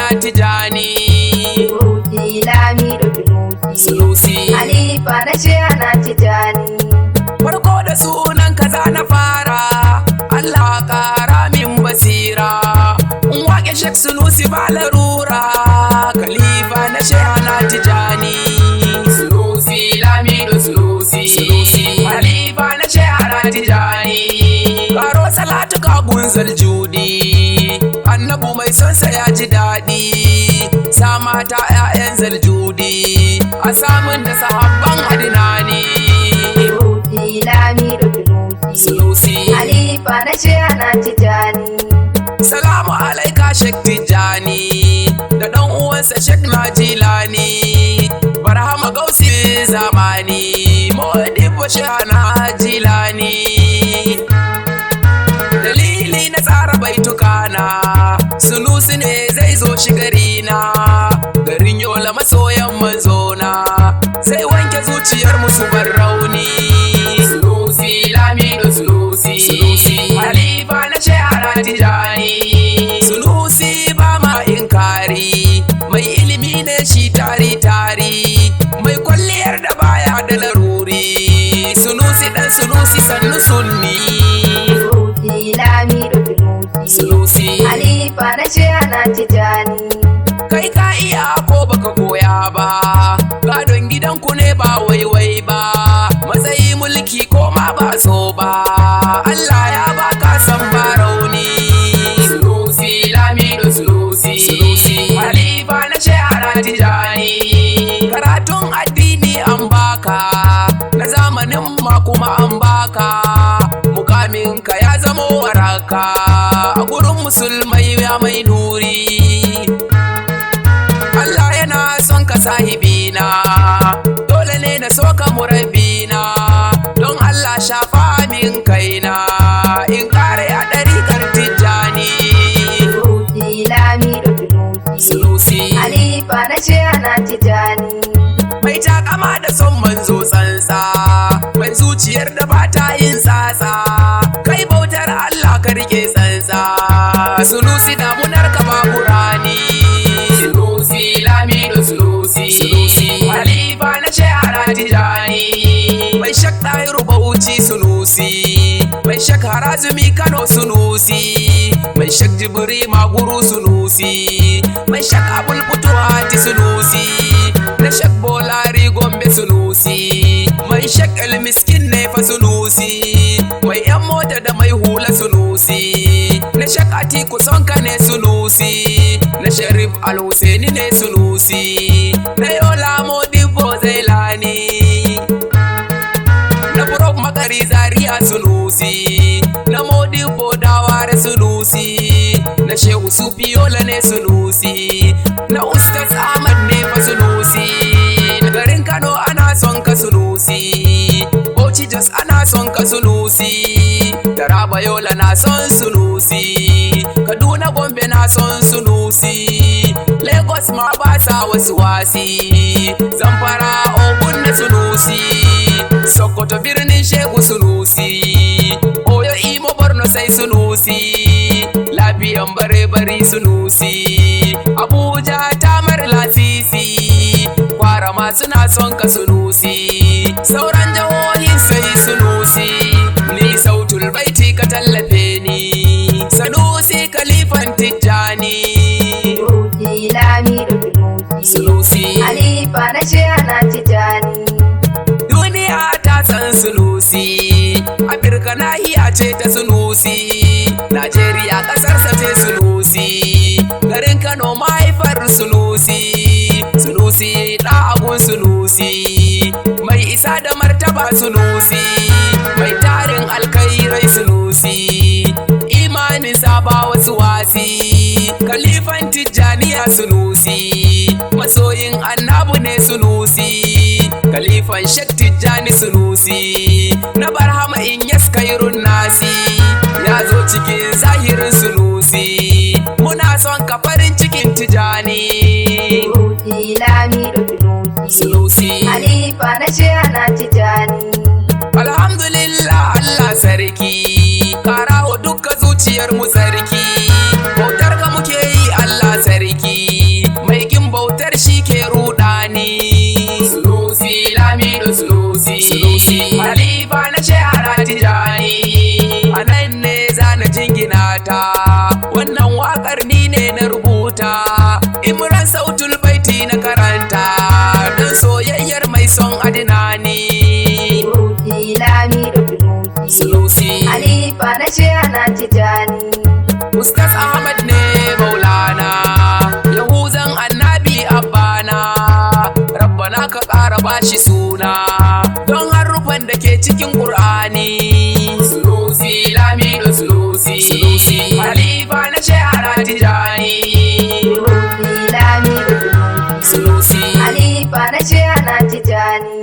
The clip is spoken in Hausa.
ana tijani Ruhi Lamido Sunusi Sunusi Halifa na ce ana tijani. farko da sunan kaza na fara Allah kara min basira in wake Sheikh Sunusi ba larura khalifa na ce ana tijani Sunusi Lamido Sunusi Halifa na ce ana tijani karo salatu ka gunzal judi annabu mai son sa ya ji daɗi sa mata 'ya'yan zaljudi a samun da sahabban adinani Ruhi Lamido Sunusi Halifa na ce ana tijani. salamu alaika Sheikh Tijani da ɗan uwansa Sheikh Najilani barhama gausi zamani Modibo Shehana Jilani dalili na tsara baitukana Sunusi ne zai zo shi garina garin Yola masoyan manzona zai wanke zuciyar musu bar rauni Sunusi Lamido Sunusi Halifa na ce ana tijani Sunusi ba ma inkari mai ilimi ne shi tari mai kwalliyar da baya da laruri Sunusi dan Sunusi sannu sunni Ruhi Lamido Sunusi Halifa na ce ana tijani. kai ka iya ko baka koya ba gadon gidanku ne ba waiwai ba matsayi mulki ko ma ba so ba Allah ya baka san ba rauni Sunusi Lamido Sunusi Halifa na ce ana tijani karatun addini an baka na zamanin ma kuma an baka mukamin ka ya zama waraka a gurin musulmai ya mai nuri Allah yana son ka sahibina dole ne na so ka murabbina don Allah shafa min kaina in kare a ɗarikar tijjani Ruhi Lamido Sunusi Halifa na ce ana tijani. mai takama da son manzo tsantsa mai zuciyar da ba ta yin tsatsa kai bautar Allah ka rike tsantsa Sunusi damunar ka babu rani Sunusi Lamido Sunusi Halifa na ce ana tijani mai shak ɗahiru bauchi Sunusi mai shak harazumi Kano Sunusi mai shak jibiri maguru Sunusi mai shak abul futuhati Sunusi na shak bolari Gombe Sunusi mai shak miskin ne fa Sunusi mai yan mota da mai hula Sunusi na shak atiku sonka ne Sunusi na sharif al-Husaini ne Sunusi na yola Modibo Zailani na burok makari Zaria Sunusi na Modibo Daware Sunusi na shehu Sufi Yola ne Sunusi na Ustaz Ahmad ne fa Sunusi na garin Kano ana son ka Sunusi Bauchi Jos ana son ka Sunusi Taraba Yola na son Sunusi Kaduna Gombe na son Sunusi Lagos ma ba sa wasu wasi Zamfara Ogun na Sunusi Sokoto birnin Shehu Sunusi Oyo Imo Borno sai Sunusi Lafiyan bare-bari Sunusi Abuja Tamar Lasisi Kwara ma suna son ka Sunusi sauran jihohin sai Sunusi ni sautul baiti ka tallafe ni Sanusi Khalifan Tijjani Ruhi Lamido Sunusi Halifa na ce ana tijani. duniya ta san Sunusi Afirka nahiya ce ta Sunusi Najeriya ƙasarsa ce Sunusi garin Kano mahaifar Sunusi Sunusi ɗa'agun Sunusi mai isa da martaba Sunusi mai tarin alkairai Sunusi imanin saba wasu wasi Khalifan Tijjaniya Sunusi masoyin annabu ne Sunusi Khalifan Sheikh Tijjani Sunusi na barhama in yaskairun nasi ya zo cikin zahirin Sunusi muna son ka farin cikin Tijjani Ruhi Lamido Sunusi Halifa na ce ana tijani. alhamdulillah Allah sarki karawa dukka zuciyar mu sarki bautar ka muke yi Allah sarki bauta Imran sautul baiti na karanta don soyayyar mai son adinani Ruhi lami da sunusi Sunusi Halifa na ce ana tijani Ustaz Ahmad ne maulana Yahuzan annabi abbana Rabbana ka ƙara bashi suna don harufan da ke cikin Qur'ani Sunusi lami da Sunusi Halifa na ce ana tijani Ruhi lami da sunusi Sunusi Halifa na ce ana tijani